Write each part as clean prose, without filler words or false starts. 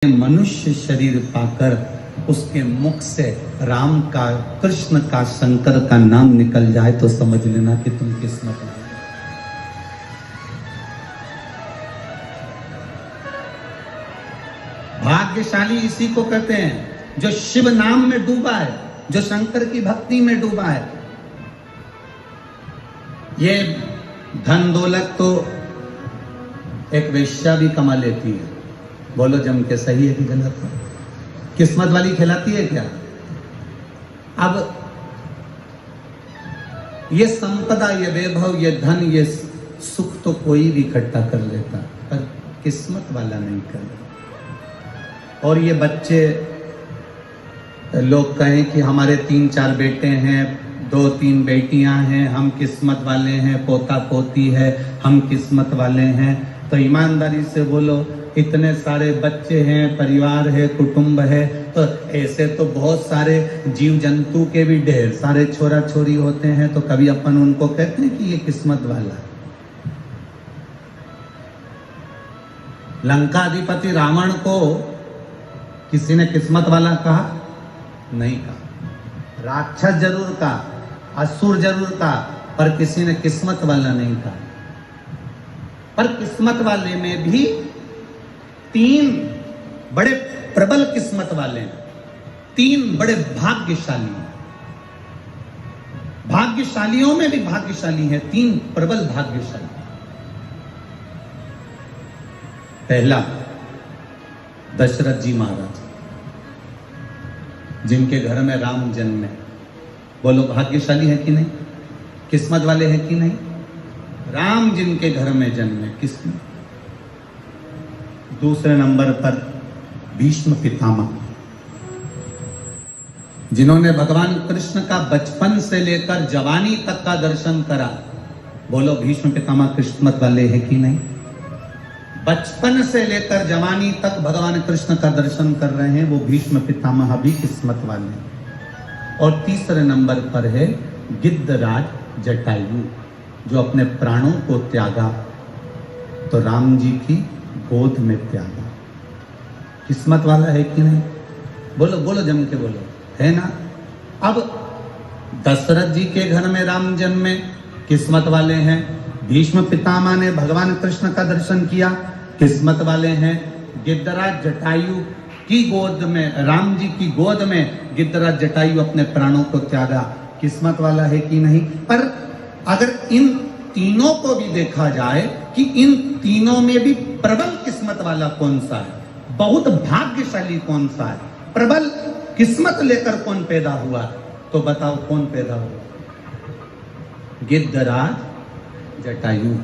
मनुष्य शरीर पाकर उसके मुख से राम का, कृष्ण का, शंकर का नाम निकल जाए तो समझ लेना कि तुम किस्मत वाले। भाग्यशाली इसी को कहते हैं जो शिव नाम में डूबा है, जो शंकर की भक्ति में डूबा है। ये धन दौलत तो एक वेश्या भी कमा लेती है। बोलो जम के, सही है कि गलत है? किस्मत वाली खिलाती है क्या? अब ये संपदा, ये वैभव, ये धन, ये सुख तो कोई भी इकट्ठा कर लेता, पर किस्मत वाला नहीं कर। और ये बच्चे, लोग कहें कि हमारे 3-4 बेटे हैं, 2-3 बेटियां हैं, हम किस्मत वाले हैं, पोता पोती है, हम किस्मत वाले हैं। तो ईमानदारी से बोलो, इतने सारे बच्चे हैं, परिवार है, कुटुंब है, तो ऐसे तो बहुत सारे जीव जंतु के भी ढेर सारे छोरा छोरी होते हैं। तो कभी अपन उनको कहते हैं कि ये किस्मत वाला। लंका अधिपति रावण को किसी ने किस्मत वाला कहा? नहीं कहा। राक्षस जरूर कहा, असुर जरूर कहा, पर किसी ने किस्मत वाला नहीं कहा। पर किस्मत वाले में भी 3 बड़े प्रबल किस्मत वाले हैं, 3 बड़े भाग्यशाली हैं। भाग्यशालियों में भी भाग्यशाली हैं 3 प्रबल भाग्यशाली। पहला, दशरथ जी महाराज, जिनके घर में राम जन्मे। बोलो भाग्यशाली है कि नहीं? किस्मत वाले हैं कि नहीं? राम जिनके घर में जन्मे, किस्मत। दूसरे नंबर पर भीष्म पितामह, जिन्होंने भगवान कृष्ण का बचपन से लेकर जवानी तक का दर्शन करा। बोलो भीष्म पितामह किस्मत वाले हैं कि नहीं? बचपन से लेकर जवानी तक भगवान कृष्ण का दर्शन कर रहे हैं, वो भीष्म पितामह भी किस्मत वाले हैं। और तीसरे नंबर पर है गिद्धराज जटायु, जो अपने प्राणों को त्यागा तो राम जी की गोद में त्यागा। किस्मत वाला है कि नहीं? बोलो बोलो, जम के बोलो, है ना? अब दशरथ जी के घर में राम जन्मे, किस्मत वाले हैं। भीष्म पितामह ने भगवान कृष्ण का दर्शन किया, किस्मत वाले हैं। गिद्धराज जटायु की गोद में, राम जी की गोद में गिद्धराज जटायु अपने प्राणों को त्यागा, किस्मत वाला है कि नहीं? पर अगर इन तीनों को भी देखा जाए कि इन तीनों में भी प्रबल किस्मत वाला कौन सा है, बहुत भाग्यशाली कौन सा है, प्रबल किस्मत लेकर कौन पैदा हुआ, तो बताओ कौन पैदा हुआ? गिद्धराज जटायु।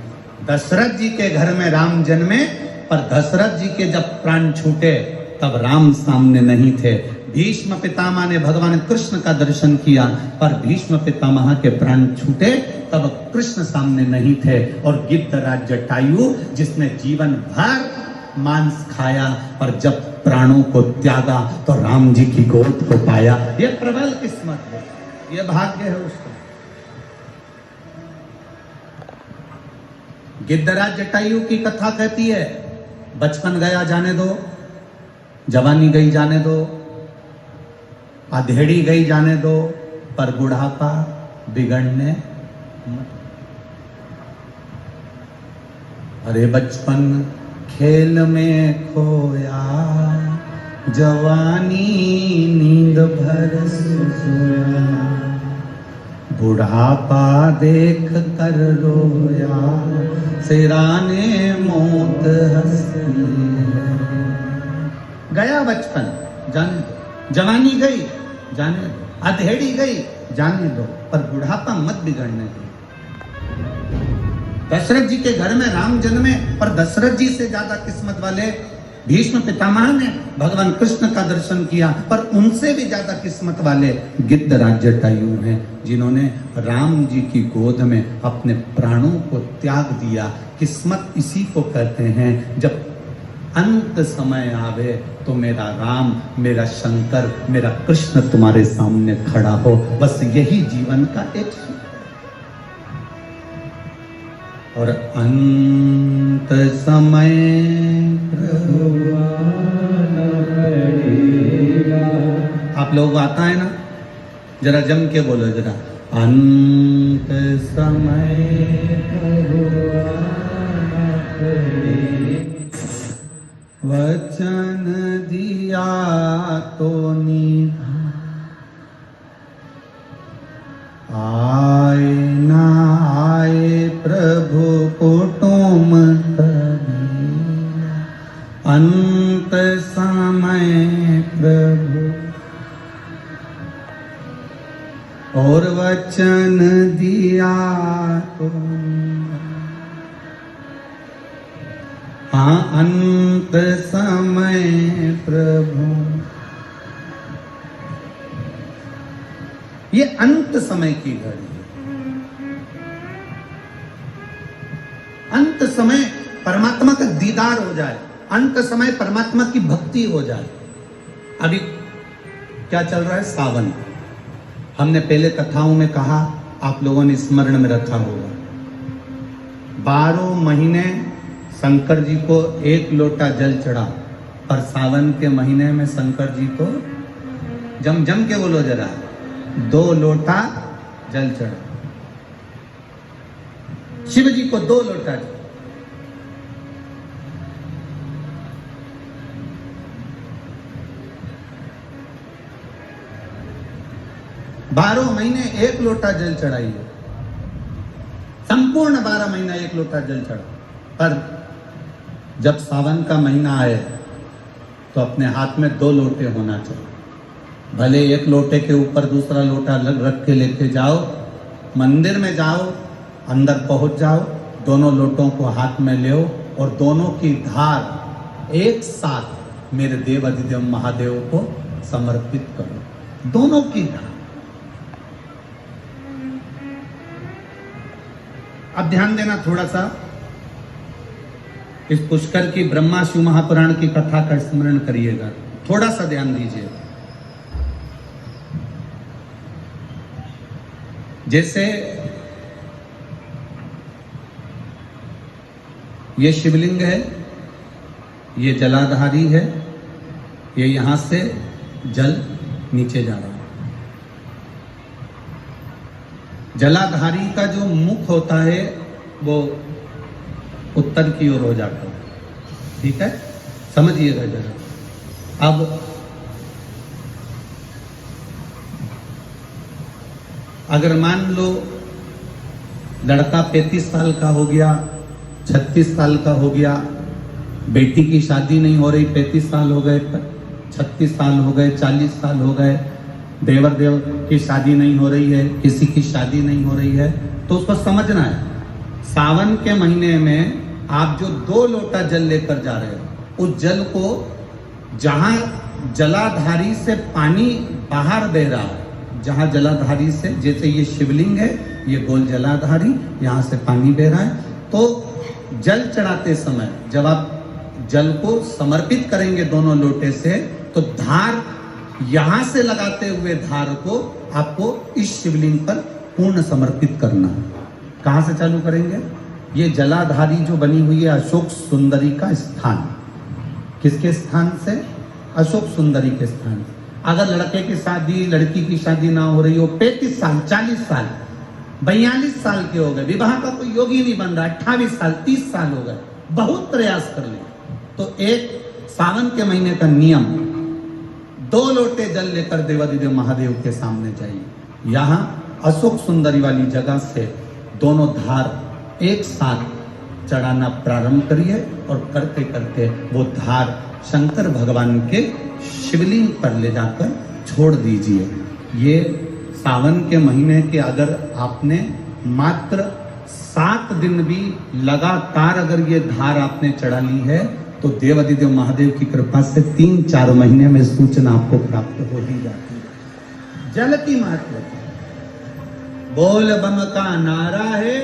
दशरथ जी के घर में राम जन्मे, पर दशरथ जी के जब प्राण छूटे तब राम सामने नहीं थे। भीष्म पितामह ने भगवान कृष्ण का दर्शन किया, पर भीष्म पितामह के प्राण छूटे तब कृष्ण सामने नहीं थे। और गिद्धराज जटायु, जिसने जीवन भर मांस खाया, पर जब प्राणों को त्यागा तो राम जी की गोद को पाया। ये प्रबल किस्मत है, ये भाग्य है उसका। गिद्धराज जटायु की कथा कहती है, बचपन गया जाने दो, जवानी गई जाने दो, अधेड़ी गई जाने दो, पर बुढ़ापा बिगड़ने मत। अरे बचपन खेल में खोया, जवानी नींद भर सोया, बुढ़ापा देख कर रोया, सिराने मौत हंसती है। गया बचपन, जाने दो। जवानी गई, जाने दो। अधेड़ी गई, जाने दो, पर बुढ़ापा मत बिगड़ने दो। दशरथ जी के घर में राम जन्मे, पर दशरथ जी से ज्यादा किस्मत वाले भीष्म पितामह ने भगवान कृष्ण का दर्शन किया, पर उनसे भी ज्यादा किस्मत वाले गिद्धराज जटायु हैं, जिन्होंने राम जी की गोद में अपने प्राणों को त्याग दिया। किस्मत इसी को कहते हैं, जब अंत समय आवे तो मेरा राम, मेरा शंकर, मेरा कृष्ण तुम्हारे सामने खड़ा हो। बस यही जीवन का एक सुख। और अंत समय प्रभु आप लोगों को आता है ना? जरा जम के बोलो जरा। अंत समय वचन दिया तो निभा, आए ना आए प्रभु कुटुम कबीरा, अंत समय प्रभु और वचन दिया तो हाँ अंत समय प्रभु। ये अंत समय की घड़ी है। अंत समय परमात्मा का दीदार हो जाए, अंत समय परमात्मा की भक्ति हो जाए। अभी क्या चल रहा है? सावन। हमने पहले कथाओं में कहा, आप लोगों ने स्मरण में रखा होगा, 12 महीने शंकर जी को 1 लोटा जल चढ़ा, पर सावन के महीने में शंकर जी को जम जम के बोलो जरा, 2 लोटा जल चढ़ा। शिव जी को 2 लोटा जल। बारह महीने 1 लोटा जल चढ़ाइए, संपूर्ण 12 महीना 1 लोटा जल चढ़ा। पर जब सावन का महीना आए तो अपने हाथ में 2 लोटे होना चाहिए। भले 1 लोटे के ऊपर दूसरा लोटा रख के लेके जाओ, मंदिर में जाओ, अंदर पहुंच जाओ, दोनों लोटों को हाथ में ले और दोनों की धार एक साथ मेरे देव अधिदेव महादेव को समर्पित करो। दोनों की धार। अब ध्यान देना थोड़ा सा, इस पुष्कर की ब्रह्मा शिव महापुराण की कथा का स्मरण करिएगा, थोड़ा सा ध्यान दीजिए। जैसे ये शिवलिंग है, ये जलाधारी है, ये यहां से जल नीचे जा रहा है। जलाधारी का जो मुख होता है वो उत्तर की ओर हो जाता है, ठीक है? समझिएगा जरा। अब अगर मान लो लड़का 35 साल का हो गया, 36 साल का हो गया, बेटी की शादी नहीं हो रही, 35 साल हो गए, 36 साल हो गए, 40 साल हो गए, देवर देव की शादी नहीं हो रही है, किसी की शादी नहीं हो रही है, तो उसको समझना है सावन के महीने में आप जो 2 लोटा जल लेकर जा रहे हो, उस जल को जहां जलाधारी से पानी बाहर बह रहा है, जहां जलाधारी से, जैसे ये शिवलिंग है, ये गोल जलाधारी, यहां से पानी बह रहा है, तो जल चढ़ाते समय जब आप जल को समर्पित करेंगे दोनों लोटे से, तो धार यहां से लगाते हुए धार को आपको इस शिवलिंग पर पूर्ण समर्पित करना है। कहां से चालू करेंगे? ये जलाधारी जो बनी हुई है अशोक सुंदरी का स्थान। किसके स्थान से? अशोक सुंदरी के स्थान से। अगर लड़के की शादी, लड़की की शादी ना हो रही हो, 35 साल, 40 साल, 42 साल के हो गए, विवाह का कोई योगी नहीं बन रहा, 28 साल, 30 साल हो गए, बहुत प्रयास कर लिए, तो एक सावन के महीने का नियम, 2 लोटे जल लेकर देवाधिदेव महादेव के सामने जाइए। यहाँ अशोक सुंदरी वाली जगह से दोनों धार एक साथ चढ़ाना प्रारंभ करिए और करते करते वो धार शंकर भगवान के शिवलिंग पर ले जाकर छोड़ दीजिए। ये सावन के महीने के अगर आपने मात्र 7 दिन भी लगातार अगर ये धार आपने चढ़ा ली है, तो देवाधिदेव महादेव की कृपा से 3-4 महीने में सूचना आपको प्राप्त हो ही जाती है। जल की महत्व, बोल बम का नारा है,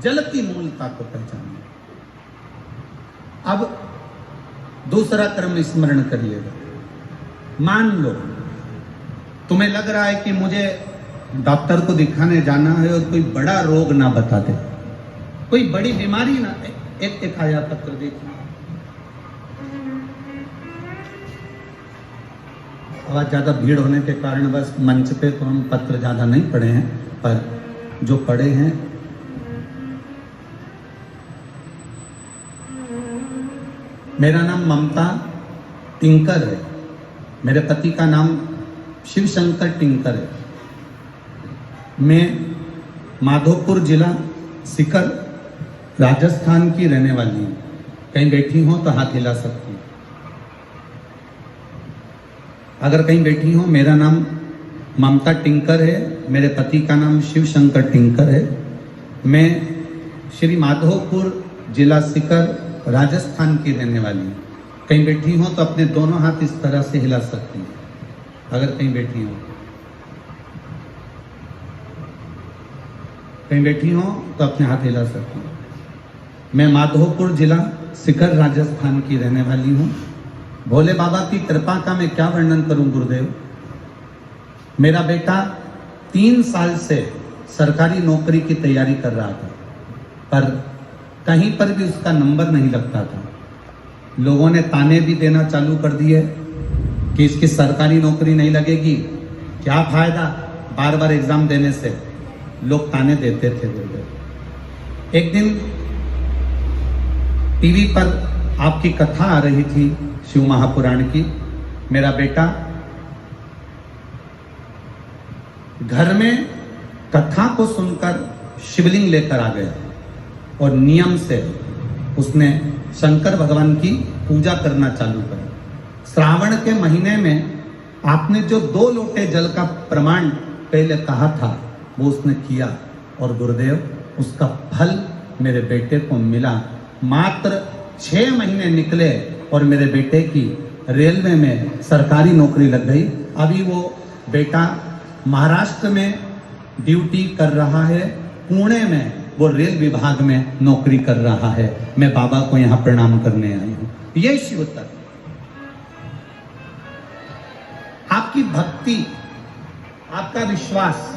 जल की मूलता को पहचानिए। अब दूसरा क्रम स्मरण करिएगा। मान लो तुम्हें लग रहा है कि मुझे डॉक्टर को दिखाने जाना है और कोई बड़ा रोग ना बता दे, कोई बड़ी बीमारी ना, एक आया पत्र देखिए। आज ज़्यादा भीड़ होने के कारण बस मंच पे तो हम पत्र ज़्यादा नहीं पढ़े हैं, पर जो पढ़े हैं मेरा नाम ममता टिंकर है, मेरे पति का नाम शिवशंकर टिंकर है। मैं माधोपुर जिला सीकर राजस्थान की रहने वाली हूँ। कहीं बैठी हो तो हाथ हिला सकती हूँ। अगर कहीं बैठी हो, मेरा नाम ममता टिंकर है, मेरे पति का नाम शिवशंकर टिंकर है। मैं श्री माधोपुर जिला सीकर राजस्थान की रहने वाली हूँ। कहीं बैठी हो तो अपने दोनों हाथ इस तरह से हिला सकती हूँ। अगर कहीं बैठी हो, कहीं बैठी हो तो अपने हाथ हिला सकती हूँ। मैं माधोपुर जिला सीकर राजस्थान की रहने वाली हूँ। भोले बाबा की कृपा का मैं क्या वर्णन करूं गुरुदेव। मेरा बेटा 3 साल से सरकारी नौकरी की तैयारी कर रहा था, पर कहीं पर भी उसका नंबर नहीं लगता था। लोगों ने ताने भी देना चालू कर दिए कि इसकी सरकारी नौकरी नहीं लगेगी, क्या फायदा बार बार एग्जाम देने से। लोग ताने देते थे गुरुदेव। एक दिन टीवी पर आपकी कथा आ रही थी शिव महापुराण की। मेरा बेटा घर में कथा को सुनकर शिवलिंग लेकर आ गया और नियम से उसने शंकर भगवान की पूजा करना चालू कर। श्रावण के महीने में आपने जो 2 लोटे जल का प्रमाण पहले कहा था वो उसने किया, और गुरुदेव उसका फल मेरे बेटे को मिला। मात्र 6 महीने निकले और मेरे बेटे की रेलवे में सरकारी नौकरी लग गई। अभी वो बेटा महाराष्ट्र में ड्यूटी कर रहा है, पुणे में वो रेल विभाग में नौकरी कर रहा है। मैं बाबा को यहाँ प्रणाम करने आई हूँ। ये शिव तत्व, आपकी भक्ति, आपका विश्वास